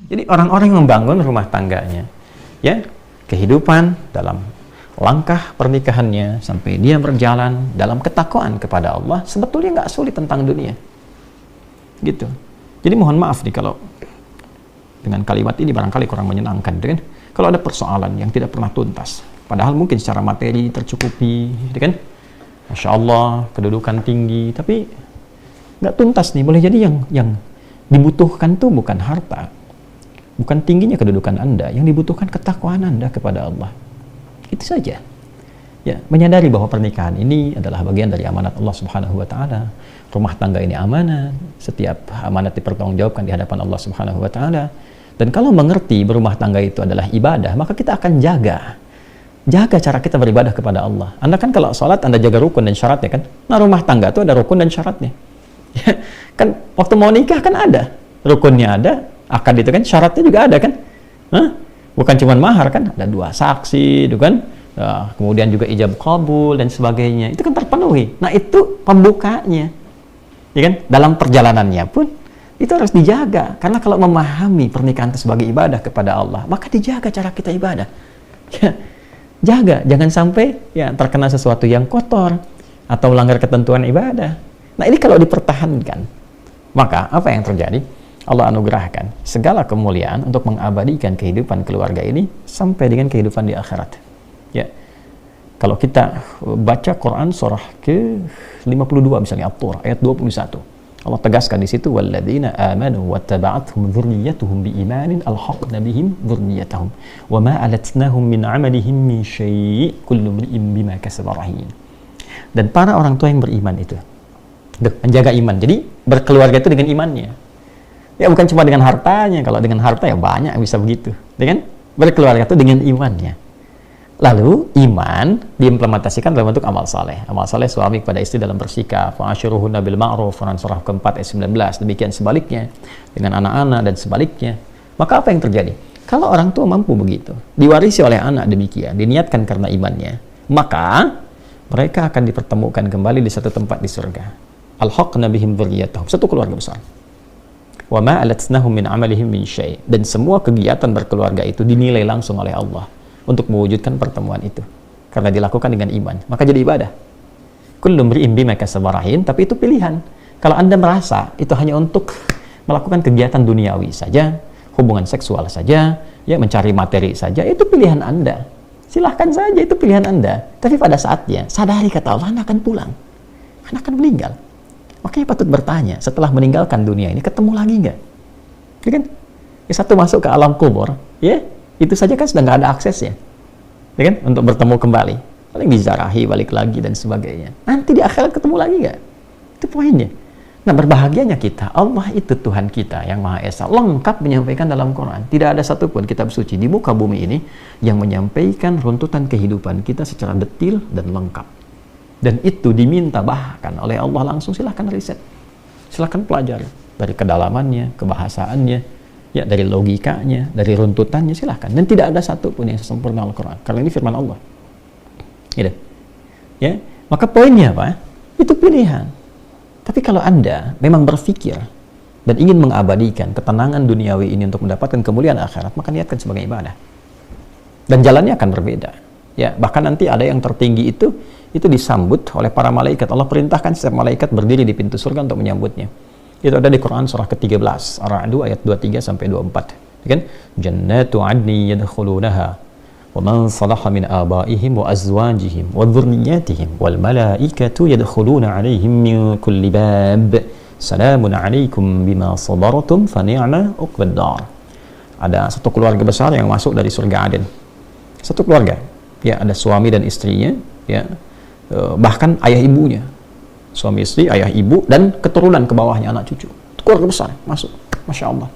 Jadi orang-orang yang membangun rumah tangganya, ya, kehidupan dalam langkah pernikahannya sampai dia berjalan dalam ketakwaan kepada Allah, sebetulnya nggak sulit tentang dunia. Gitu. Jadi mohon maaf nih kalau dengan kalimat ini barangkali kurang menyenangkan, kan? Kalau ada persoalan yang tidak pernah tuntas, padahal mungkin secara materi tercukupi, kan? Masya Allah, kedudukan tinggi, tapi nggak tuntas nih. Boleh jadi yang dibutuhkan tuh bukan harta, bukan tingginya kedudukan Anda, yang dibutuhkan ketakwaan Anda kepada Allah. Itu saja. Ya, menyadari bahwa pernikahan ini adalah bagian dari amanat Allah Subhanahu wa taala. Rumah tangga ini amanat, setiap amanat dipertanggungjawabkan di hadapan Allah Subhanahu wa taala. Dan kalau mengerti berumah tangga itu adalah ibadah, maka kita akan jaga cara kita beribadah kepada Allah. Anda kan kalau sholat Anda jaga rukun dan syaratnya, kan? Nah, rumah tangga itu ada rukun dan syaratnya. Kan waktu mau nikah kan ada rukunnya, ada akad itu kan, syaratnya juga ada kan. Bukan cuma mahar kan, ada 2 saksi itu kan. Kemudian juga ijab kabul dan sebagainya, itu kan terpenuhi. Nah, itu pembukanya, ya kan? Dalam perjalanannya pun itu harus dijaga, karena kalau memahami pernikahan itu sebagai ibadah kepada Allah, maka dijaga cara kita ibadah. Ya, jaga, jangan sampai ya terkena sesuatu yang kotor atau melanggar ketentuan ibadah. Nah, ini kalau dipertahankan, maka apa yang terjadi? Allah anugerahkan segala kemuliaan untuk mengabadikan kehidupan keluarga ini sampai dengan kehidupan di akhirat. Ya, kalau kita baca Quran surah ke-52 misalnya At-Tur ayat 21, Allah tegaskan di situ, walladzina amanu wattaba'athum dzurriyyatuhum biimanin alhaqna bihim dzurriyyatahum wama alatnahum min 'amalihim min syai' kullu imrin bima kasaba rahin. Dan para orang tua yang beriman itu menjaga iman. Jadi berkeluarga itu dengan imannya. Ya, bukan cuma dengan hartanya. Kalau dengan harta ya banyak yang bisa begitu. Dengan berkeluarga itu dengan imannya. Lalu iman diimplementasikan dalam bentuk amal saleh. Amal saleh suami kepada istri dalam bersikap, fa'ashiruhunna bil ma'ruf, surah keempat ayat 19. Demikian sebaliknya dengan anak-anak dan sebaliknya. Maka apa yang terjadi? Kalau orang tua mampu begitu, diwarisi oleh anak demikian, diniatkan karena imannya, maka mereka akan dipertemukan kembali di satu tempat di surga. Alhaqna bihim dzurriyyatahum, satu keluarga besar. Wa ma alatnahum min 'amalihim min syai', dan semua kegiatan berkeluarga itu dinilai langsung oleh Allah untuk mewujudkan pertemuan itu, karena dilakukan dengan iman, maka jadi ibadah. Kullu imri'in bima kasaba rahin, tapi itu pilihan. Kalau Anda merasa itu hanya untuk melakukan kegiatan duniawi saja, hubungan seksual saja, ya mencari materi saja, itu pilihan Anda. Silahkan saja, itu pilihan Anda. Tapi pada saatnya sadari, kata Allah, Anda akan pulang, Anda akan meninggal. Makanya patut bertanya, setelah meninggalkan dunia ini ketemu lagi nggak? Ya kan? Satu masuk ke alam kubur, ya itu saja kan sudah nggak ada aksesnya, ya kan? Untuk bertemu kembali, paling dizarahi, balik lagi dan sebagainya. Nanti di akhirat ketemu lagi nggak? Itu poinnya. Nah, berbahagianya kita, Allah itu Tuhan kita yang Maha Esa, lengkap menyampaikan dalam Quran. Tidak ada satupun kitab suci di muka bumi ini yang menyampaikan runtutan kehidupan kita secara detil dan lengkap. Dan itu diminta bahkan oleh Allah langsung. Silahkan riset, silahkan pelajari dari kedalamannya, kebahasaannya, ya dari logikanya, dari runtutannya, silahkan. Dan tidak ada satupun yang sempurna Al-Quran, karena ini firman Allah. Gitu. Ya, maka poinnya apa? Itu pilihan. Tapi kalau Anda memang berpikir dan ingin mengabadikan ketenangan duniawi ini untuk mendapatkan kemuliaan akhirat, maka niatkan sebagai ibadah. Dan jalannya akan berbeda. Ya, bahkan nanti ada yang tertinggi itu disambut oleh para malaikat. Allah perintahkan setiap malaikat berdiri di pintu surga untuk menyambutnya. Itu ada di Quran surah ke-13 Ar-Ra'd ayat 23 sampai 24. Kan? Jannatu 'adni yadkhulunaha wa man salaha min abaihim wa azwajihim wa dhurriyyatihim wal malaikatu yadkhuluna 'alaihim min kulli bab. Salamun 'alaikum bima sabartum fa ni'ma 'uqbad dar. Ada satu keluarga besar yang masuk dari surga Aden. Satu keluarga. Ya, ada suami dan istrinya, ya. Bahkan ayah ibunya. Suami istri, ayah ibu, dan keturunan ke bawahnya anak cucu. Keluarga besar masuk. Masya Allah.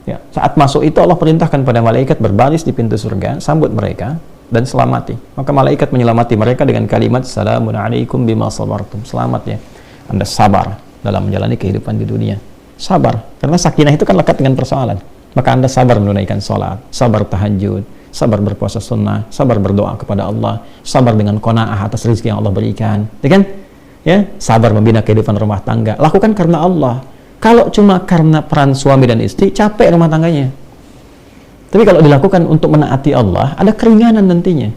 Ya, saat masuk itu Allah perintahkan pada malaikat berbaris di pintu surga, sambut mereka dan selamati. Maka malaikat menyelamati mereka dengan kalimat salamun alaikum bima sabartum. Selamat ya, Anda sabar dalam menjalani kehidupan di dunia. Sabar, karena sakinah itu kan lekat dengan persoalan. Maka Anda sabar menunaikan sholat, sabar tahajud, sabar berpuasa sunnah, sabar berdoa kepada Allah, sabar dengan qanaah atas rezeki yang Allah berikan, ya kan? Ya, sabar membina kehidupan rumah tangga. Lakukan karena Allah. Kalau cuma karena peran suami dan istri, capek rumah tangganya. Tapi kalau dilakukan untuk menaati Allah, ada keringanan nantinya.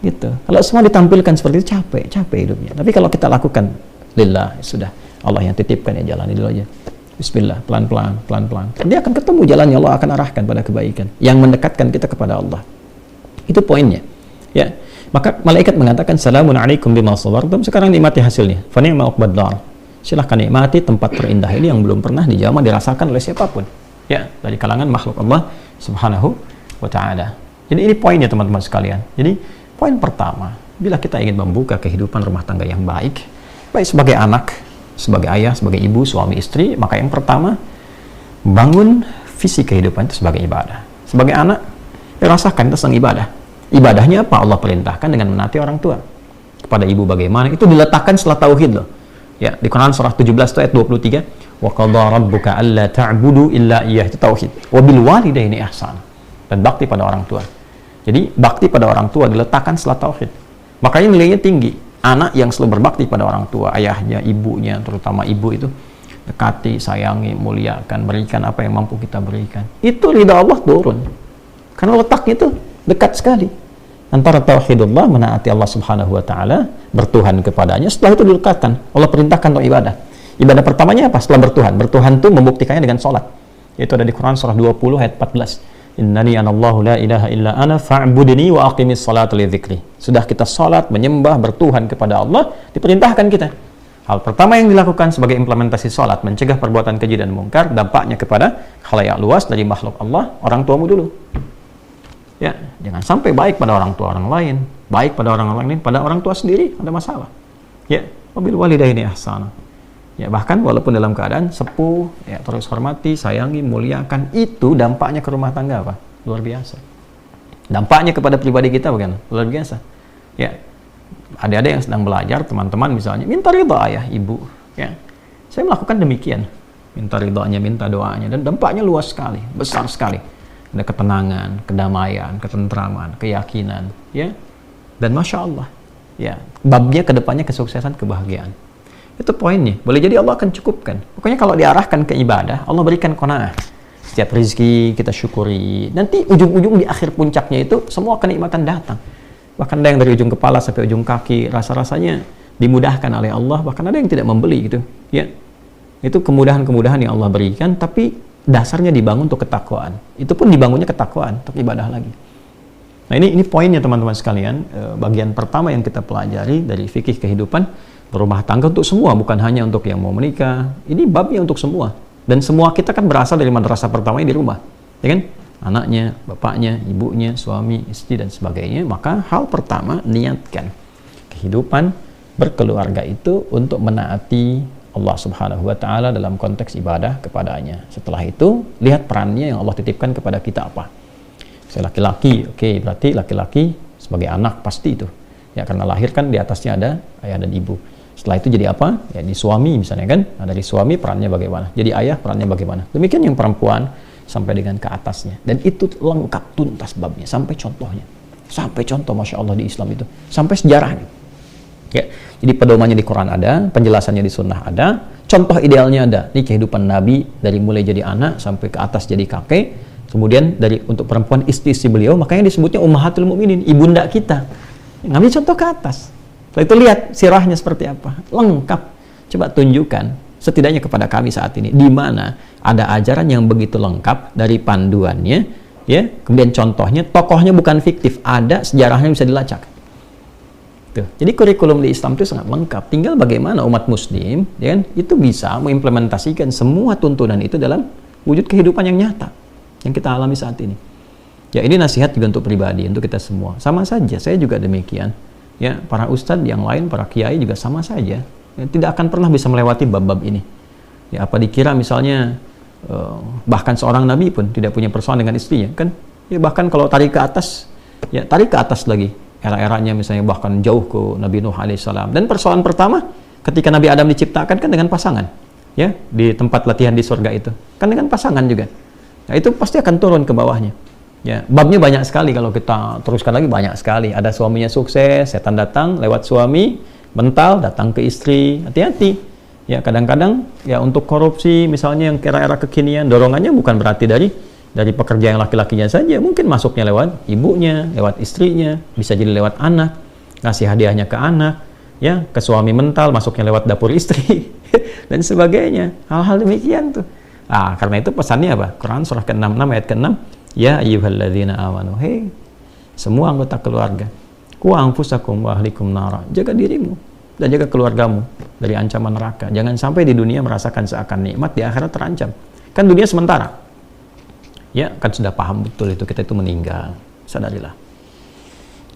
Gitu. Kalau semua ditampilkan seperti itu, capek hidupnya. Tapi kalau kita lakukan lillah, sudah Allah yang titipkan, ya jalani dulu aja. Bismillah, pelan-pelan. Dia akan ketemu jalannya, Allah akan arahkan pada kebaikan yang mendekatkan kita kepada Allah. Itu poinnya. Ya. Maka malaikat mengatakan, "Salamun alaikum bima sabartum." Sekarang nikmati hasilnya. Fa ni'ma uqbad dar. Silahkan nikmati tempat terindah ini yang belum pernah dijamah dirasakan oleh siapapun. Ya, dari kalangan makhluk Allah Subhanahu wa taala. Jadi ini poinnya teman-teman sekalian. Jadi poin pertama, bila kita ingin membuka kehidupan rumah tangga yang baik sebagai anak, sebagai ayah, sebagai ibu, suami, istri, maka yang pertama, bangun visi kehidupan itu sebagai ibadah. Sebagai anak, rasakan itu senang ibadah. Ibadahnya apa? Allah perintahkan dengan menaati orang tua. Kepada ibu bagaimana? Itu diletakkan setelah tauhid loh. Ya, di Quran surah 17 ayat 23, wa qadha rabbuka alla ta'budu illa iyyah, itu tauhid. Wa bil walidaini ihsan. Dan bakti pada orang tua. Jadi bakti pada orang tua diletakkan setelah tauhid. Makanya nilainya tinggi. Anak yang selalu berbakti pada orang tua, ayahnya, ibunya, terutama ibu itu, dekati, sayangi, muliakan, berikan apa yang mampu kita berikan. Itu ridha Allah turun. Karena letaknya itu dekat sekali antara tauhidullah, menaati Allah Subhanahu wa taala, bertuhan kepadanya. Setelah itu dilekatkan, Allah perintahkan untuk ibadah. Ibadah pertamanya apa? Setelah bertuhan. Bertuhan itu membuktikannya dengan salat. Itu ada di Quran surah 20 ayat 14. Innani anallahu la ilaha illa ana fa'budni wa aqimis salata li dzikri. Sudah kita salat, menyembah, bertuhan kepada Allah, diperintahkan kita. Hal pertama yang dilakukan sebagai implementasi salat, mencegah perbuatan keji dan mungkar, dampaknya kepada khalayak luas dari makhluk Allah, orang tuamu dulu. Ya, jangan sampai baik pada orang tua orang lain, baik pada orang lain, pada orang tua sendiri ada masalah. Ya, wabil walidaini ihsana. Ya, bahkan walaupun dalam keadaan sepuh, ya terus hormati, sayangi, muliakan, itu dampaknya ke rumah tangga apa? Luar biasa. Dampaknya kepada pribadi kita bagaimana? Luar biasa. Ya, adik-adik yang sedang belajar, teman-teman misalnya, minta ridha ayah, ibu. Ya, saya melakukan demikian, minta ridhanya, minta doanya, dan dampaknya luas sekali, besar sekali. Ada ketenangan, kedamaian, ketentraman, keyakinan, ya. Dan masya Allah, ya, babnya kedepannya kesuksesan, kebahagiaan. Itu poinnya. Boleh jadi Allah akan cukupkan. Pokoknya kalau diarahkan ke ibadah, Allah berikan qanaah. Setiap rezeki kita syukuri. Nanti ujung-ujung di akhir puncaknya itu semua kenikmatan datang. Bahkan ada yang dari ujung kepala sampai ujung kaki, rasa-rasanya dimudahkan oleh Allah. Bahkan ada yang tidak membeli gitu, ya. Itu kemudahan-kemudahan yang Allah berikan, tapi dasarnya dibangun untuk ketakwaan. Itu pun dibangunnya ketakwaan, untuk ibadah lagi. Nah ini poinnya teman-teman sekalian. Bagian pertama yang kita pelajari dari fikih kehidupan berumah tangga untuk semua, bukan hanya untuk yang mau menikah. Ini babnya untuk semua. Dan semua kita kan berasal dari madrasah pertamanya di rumah, ya kan? Anaknya, bapaknya, ibunya, suami, istri, dan sebagainya. Maka hal pertama, niatkan kehidupan berkeluarga itu untuk menaati Allah Subhanahu wa taala dalam konteks ibadah kepadanya. Setelah itu, lihat perannya yang Allah titipkan kepada kita apa. Saya laki-laki, oke, berarti laki-laki sebagai anak pasti itu. Ya, karena lahir kan di atasnya ada ayah dan ibu. Setelah itu jadi apa? Ya, di suami misalnya kan. Nah, dari suami perannya bagaimana? Jadi ayah perannya bagaimana? Demikian yang perempuan sampai dengan ke atasnya. Dan itu lengkap tuntas babnya, sampai contohnya. Sampai contoh, Masya Allah, di Islam itu. Sampai sejarahnya. Ya, jadi pedomannya di Quran ada, penjelasannya di Sunnah ada, contoh idealnya ada. Ini kehidupan Nabi dari mulai jadi anak sampai ke atas jadi kakek, kemudian dari untuk perempuan istri-istri beliau, makanya disebutnya Ummahatul Mukminin, ibunda kita. Ngambil contoh ke atas. Setelah itu lihat sirahnya seperti apa, lengkap. Coba tunjukkan setidaknya kepada kami saat ini di mana ada ajaran yang begitu lengkap dari panduannya, ya, kemudian contohnya, tokohnya bukan fiktif, ada sejarahnya bisa dilacak. Jadi kurikulum di Islam itu sangat lengkap. Tinggal bagaimana umat muslim, ya kan, itu bisa mengimplementasikan semua tuntunan itu dalam wujud kehidupan yang nyata yang kita alami saat ini. Ya, ini nasihat juga untuk pribadi, untuk kita semua. Sama saja, saya juga demikian. Ya, para ustadz yang lain, para kiai juga sama saja. Ya, tidak akan pernah bisa melewati bab-bab ini. Ya, apa dikira misalnya bahkan seorang nabi pun tidak punya persoalan dengan istrinya, kan? Ya, bahkan kalau tarik ke atas, ya tarik ke atas lagi. Era-eranya misalnya bahkan jauh ke Nabi Nuh alaihissalam. Dan persoalan pertama ketika Nabi Adam diciptakan kan dengan pasangan, ya, di tempat latihan di surga itu kan dengan pasangan juga. Nah, itu pasti akan turun ke bawahnya. Ya, babnya banyak sekali kalau kita teruskan lagi, banyak sekali. Ada suaminya sukses, setan datang lewat suami, mental datang ke istri, hati-hati. Ya, kadang-kadang ya untuk korupsi misalnya yang era-era kekinian, dorongannya bukan berarti dari Dari pekerja yang laki-lakinya saja, mungkin masuknya lewat ibunya, lewat istrinya, bisa jadi lewat anak, ngasih hadiahnya ke anak, ya, ke suami mental, masuknya lewat dapur istri, dan sebagainya. Hal-hal demikian tuh. Karena itu pesannya apa? Quran surah ke-66 ayat ke-6, ya ayyuhalladzina amanu, hei, semua anggota keluarga, qu anfusakum wa ahlikum nara, jaga dirimu dan jaga keluargamu dari ancaman neraka. Jangan sampai di dunia merasakan seakan nikmat, di akhirat terancam. Kan dunia sementara. Ya, kan sudah paham betul itu, kita itu meninggal. Sadarilah.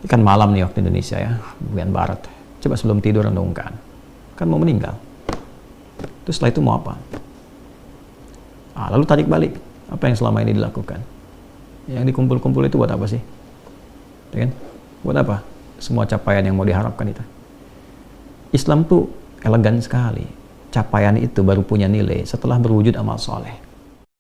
Ini kan malam nih waktu Indonesia ya, bagian barat. Coba sebelum tidur renungkan. Kan mau meninggal. Terus setelah itu mau apa? Lalu tarik balik. Apa yang selama ini dilakukan? Yang dikumpul-kumpul itu buat apa sih? Ya kan? Buat apa? Semua capaian yang mau diharapkan itu. Islam tuh elegan sekali. Capaian itu baru punya nilai setelah berwujud amal soleh.